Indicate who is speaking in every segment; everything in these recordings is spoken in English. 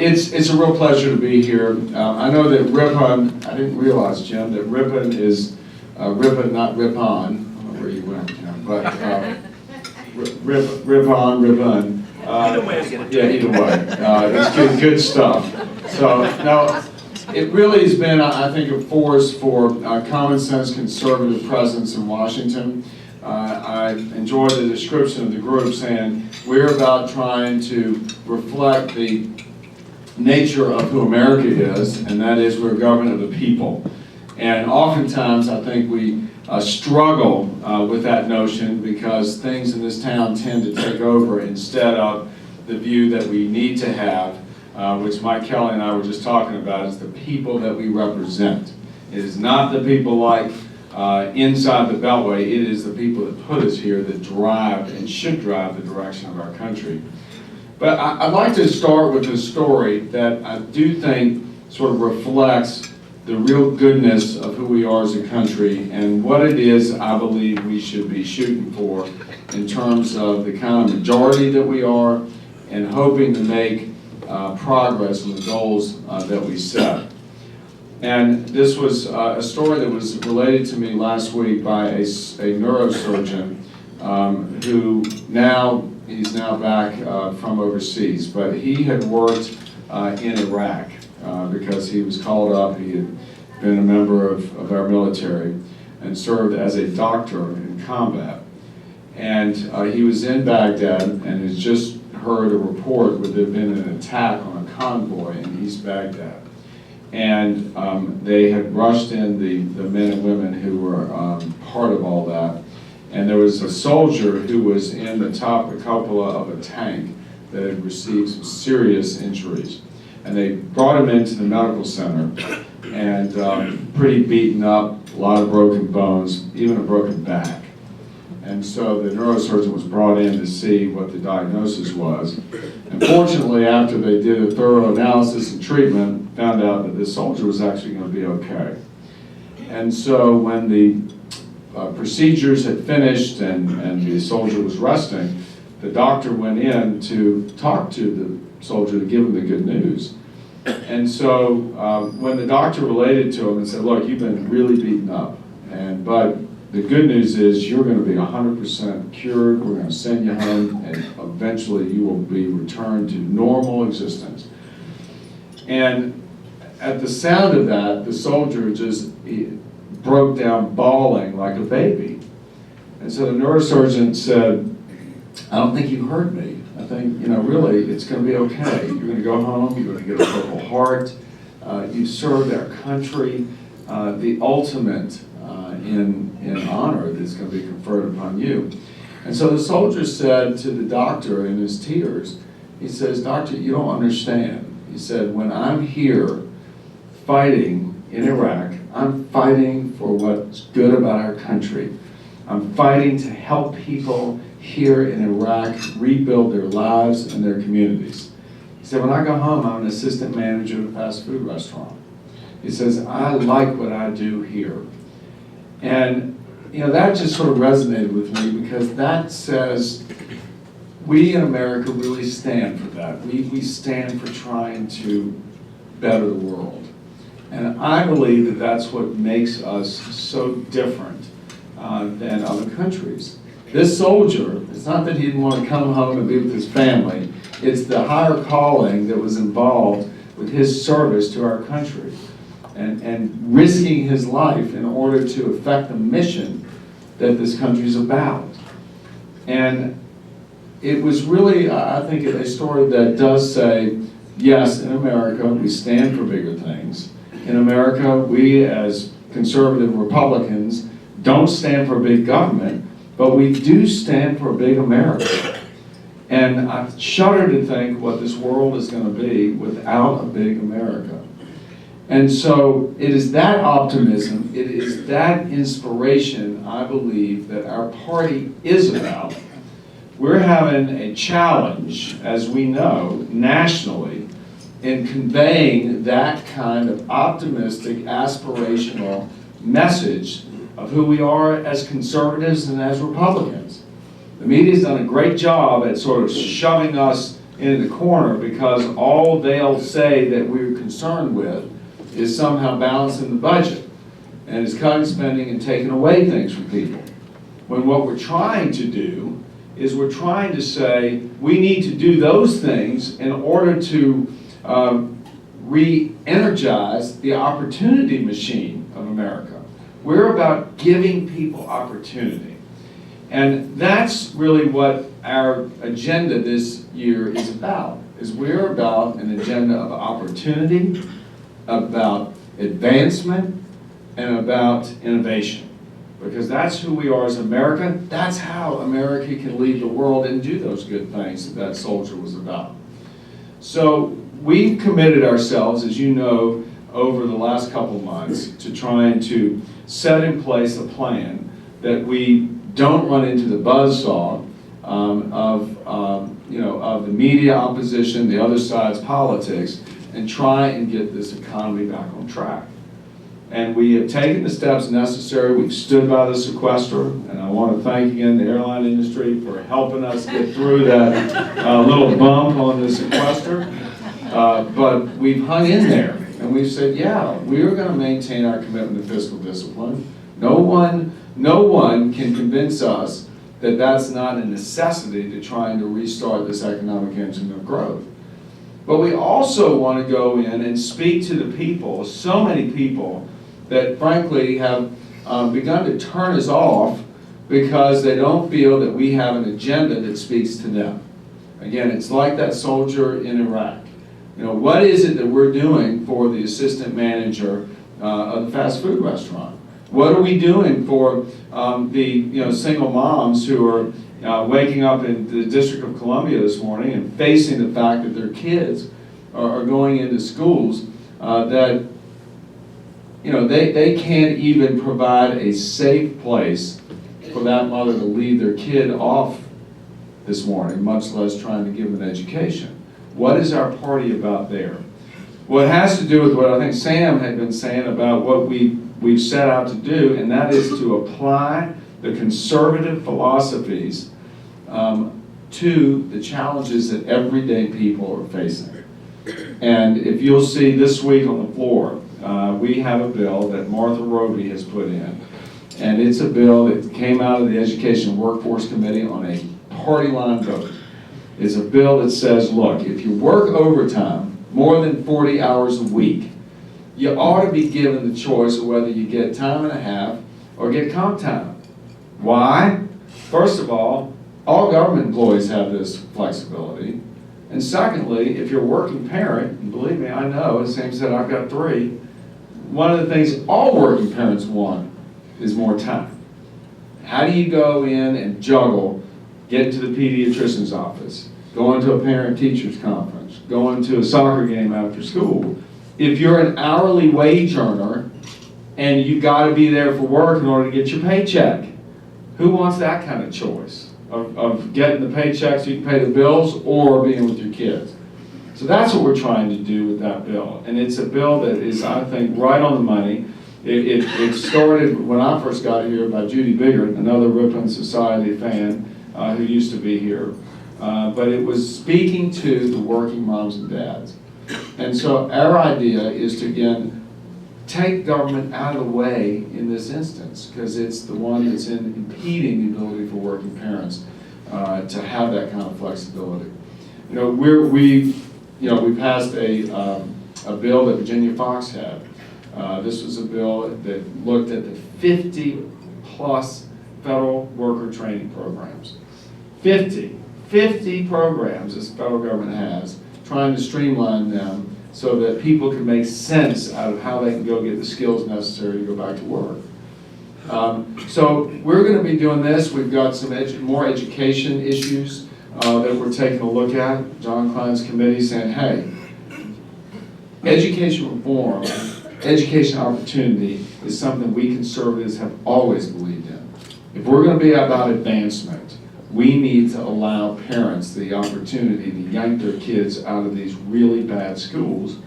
Speaker 1: It's a real pleasure to be here. I know that Ripon, I didn't realize, Jim, that Ripon is Ripon, not Ripon. I don't know where you went, Jim, but Ripon.
Speaker 2: Either way is good.
Speaker 1: Yeah, either way. It's good stuff. So, now, it really has been, I think, a force for common sense conservative presence in Washington. I enjoyed the description of the group saying we're about trying to reflect the nature of who America is, and that is we're a government of the people. And oftentimes I think we struggle with that notion because things in this town tend to take over instead of the view that we need to have, which Mike Kelly and I were just talking about, is the people that we represent. It is not the people like inside the Beltway, it is the people that put us here that drive and should drive the direction of our country. But I'd like to start with a story that I do think sort of reflects the real goodness of who we are as a country and what it is I believe we should be shooting for in terms of the kind of majority that we are and hoping to make progress on the goals that we set. And this was a story that was related to me last week by a neurosurgeon who he's now back from overseas, but he had worked in Iraq because he was called up. He had been a member of our military and served as a doctor in combat. And he was in Baghdad and has just heard a report where there had been an attack on a convoy in East Baghdad. And they had rushed in the men and women who were part of all that. And there was a soldier who was in the top of a cupola of a tank that had received some serious injuries. And they brought him into the medical center and pretty beaten up, a lot of broken bones, even a broken back. And so the neurosurgeon was brought in to see what the diagnosis was. And fortunately, after they did a thorough analysis and treatment, found out that this soldier was actually going to be okay. And so when the procedures had finished and the soldier was resting, the doctor went in to talk to the soldier to give him the good news. And so when the doctor related to him and said, look, you've been really beaten up, but the good news is you're going to be 100% cured, we're going to send you home, and eventually you will be returned to normal existence. And at the sound of that, the soldier just broke down bawling like a baby. And so the neurosurgeon said, I don't think you heard me. I think, really, it's going to be okay. You're going to go home, you're going to get a Purple Heart, you've served our country, the ultimate in honor that's going to be conferred upon you. And so the soldier said to the doctor in his tears, he says, Doctor, you don't understand. He said, when I'm here fighting in Iraq, I'm fighting for what's good about our country. I'm fighting to help people here in Iraq rebuild their lives and their communities. He said, when I go home, I'm an assistant manager at a fast food restaurant. He says, I like what I do here. And that just sort of resonated with me because that says we in America really stand for that. We stand for trying to better the world. And I believe that that's what makes us so different than other countries. This soldier, it's not that he didn't want to come home and be with his family, it's the higher calling that was involved with his service to our country. And risking his life in order to affect the mission that this country is about. And it was really, I think, a story that does say, yes, in America, we stand for bigger things. In America, we as conservative Republicans don't stand for big government, but we do stand for a big America. And I shudder to think what this world is going to be without a big America. And so it is that optimism, it is that inspiration, I believe, that our party is about. We're having a challenge, as we know, nationally, in conveying that kind of optimistic, aspirational message of who we are as conservatives and as Republicans. The media's done a great job at sort of shoving us in the corner because all they'll say that we're concerned with is somehow balancing the budget and is cutting spending and taking away things from people. When what we're trying to do is we're trying to say we need to do those things in order to re-energize the opportunity machine of America. We're about giving people opportunity. And that's really what our agenda this year is about, is we're about an agenda of opportunity, about advancement, and about innovation. Because that's who we are as America. That's how America can lead the world and do those good things that soldier was about. So we've committed ourselves, as you know, over the last couple months to trying to set in place a plan that we don't run into the buzzsaw of the media opposition, the other side's politics, and try and get this economy back on track. And we have taken the steps necessary. We've stood by the sequester, and I want to thank again the airline industry for helping us get through that little bump on the sequester. But we've hung in there, and we've said, yeah, we are going to maintain our commitment to fiscal discipline. No one can convince us that that's not a necessity to trying to restart this economic engine of growth. But we also want to go in and speak to the people, so many people that frankly have begun to turn us off because they don't feel that we have an agenda that speaks to them. Again, it's like that soldier in Iraq. You know, what is it that we're doing for the assistant manager of the fast food restaurant? What are we doing for the single moms who are waking up in the District of Columbia this morning and facing the fact that their kids are going into schools that they can't even provide a safe place for that mother to leave their kid off this morning, much less trying to give them an education. What is our party about there? Well, it has to do with what I think Sam had been saying about what we've set out to do, and that is to apply the conservative philosophies to the challenges that everyday people are facing. And if you'll see this week on the floor, we have a bill that Martha Roby has put in, and it's a bill that came out of the Education and Workforce Committee on a party line vote. It's a bill that says, look, if you work overtime more than 40 hours a week, you ought to be given the choice of whether you get time and a half or get comp time. Why? First of all government employees have this flexibility. And secondly, if you're a working parent, and believe me, I know, as Sam said, I've got 3, one of the things all working parents want is more time. How do you go in and juggle getting to the pediatrician's office, going to a parent-teachers conference, going to a soccer game after school? If you're an hourly wage earner and you've got to be there for work in order to get your paycheck, who wants that kind of choice of getting the paycheck so you can pay the bills or being with your kids? So that's what we're trying to do with that bill. And it's a bill that is, I think, right on the money. It started when I first got here by Judy Biggert, another Ripon Society fan who used to be here. But it was speaking to the working moms and dads. And so our idea is to, again, take government out of the way in this instance, because it's the one that's impeding the ability for working parents to have that kind of flexibility. We passed a bill that Virginia Fox had. This was a bill that looked at the 50+ federal worker training programs. 50 programs this federal government has, trying to streamline them so that people can make sense out of how they can go get the skills necessary to go back to work. So we're going to be doing this. We've got some more education issues that we're taking a look at. John Klein's committee saying, hey, education reform, education opportunity is something we conservatives have always believed in. If we're going to be about advancement, we need to allow parents the opportunity to yank their kids out of these really bad schools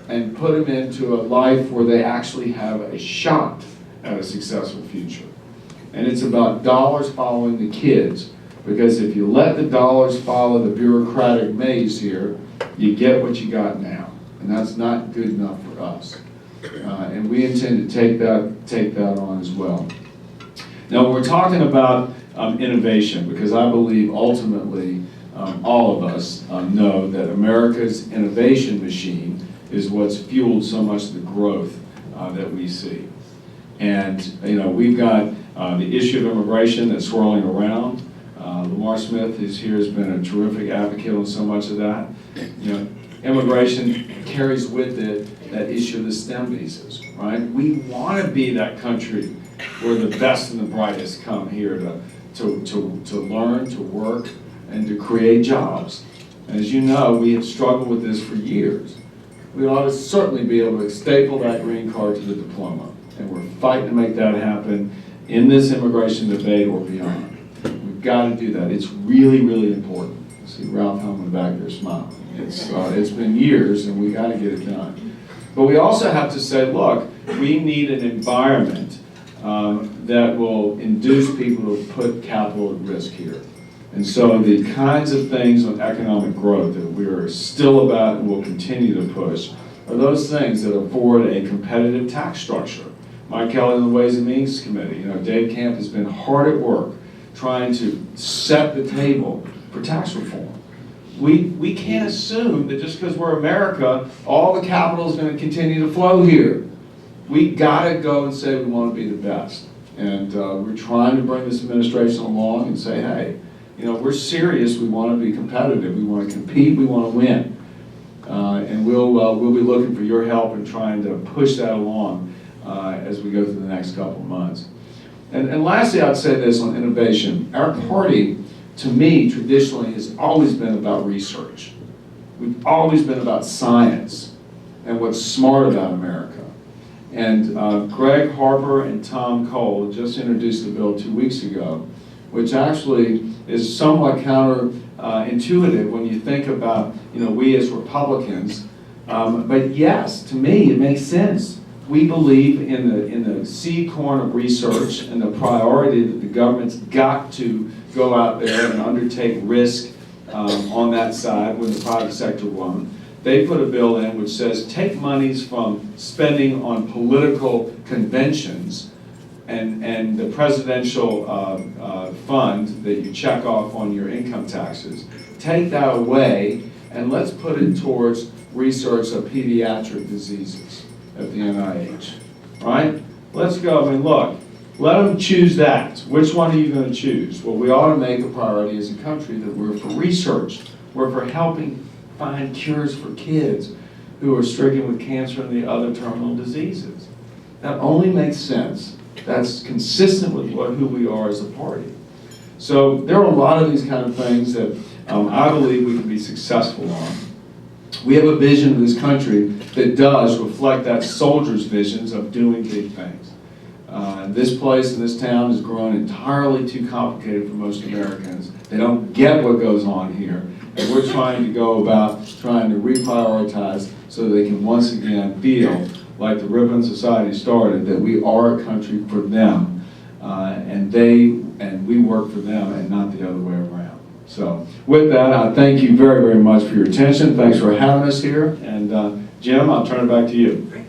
Speaker 1: and put them into a life where they actually have a shot at a successful future. And it's about dollars following the kids, Because if you let the dollars follow the bureaucratic maze here, you get what you got now. And that's not good enough for us. And we intend to take that on as well. Now we're talking about innovation, because I believe ultimately all of us know that America's innovation machine is what's fueled so much of the growth that we see. And we've got the issue of immigration that's swirling around. Lamar Smith, who's here, has been a terrific advocate on so much of that. Immigration carries with it that issue of the STEM visas, right? We want to be that country where the best and the brightest come here to learn, to work, and to create jobs. And as you know, we have struggled with this for years. We ought to certainly be able to staple that green card to the diploma. And we're fighting to make that happen in this immigration debate or beyond. We've got to do that. It's really, really important. I see Ralph Helm in the back there smiling. It's been years, and we got to get it done. But we also have to say, look, we need an environment that will induce people to put capital at risk here. And so the kinds of things on economic growth that we're still about and will continue to push are those things that afford a competitive tax structure. Mike Kelly in the Ways and Means Committee, Dave Camp has been hard at work trying to set the table for tax reform. We can't assume that just because we're America, all the capital is going to continue to flow here. We got to go and say we want to be the best. And we're trying to bring this administration along and say, hey, we're serious. We want to be competitive. We want to compete. We want to win. And we'll be looking for your help in trying to push that along as we go through the next couple of months. And lastly, I'd say this on innovation. Our party, to me, traditionally has always been about research. We've always been about science and what's smart about America. And Greg Harper and Tom Cole just introduced a bill 2 weeks ago, which actually is somewhat counterintuitive when you think about, we as Republicans. But yes, to me, it makes sense. We believe in the seed corn of research and the priority that the government's got to go out there and undertake risk on that side when the private sector won't. They put a bill in which says take monies from spending on political conventions and the presidential fund that you check off on your income taxes, take that away and let's put it towards research of pediatric diseases at the NIH, right? Let's go, look, let them choose that. Which one are you going to choose? Well, we ought to make a priority as a country that we're for research, we're for helping find cures for kids who are stricken with cancer and the other terminal diseases. That only makes sense. That's consistent with who we are as a party. So there are a lot of these kind of things that I believe we can be successful on. We have a vision of this country that does reflect that soldier's visions of doing big things. This place and this town has grown entirely too complicated for most Americans. They don't get what goes on here. And we're trying to go about trying to reprioritize so they can once again feel like the Ripon Society started, that we are a country for them, and we work for them and not the other way around. So with that, I thank you very, very much for your attention. Thanks for having us here. And Jim, I'll turn it back to you.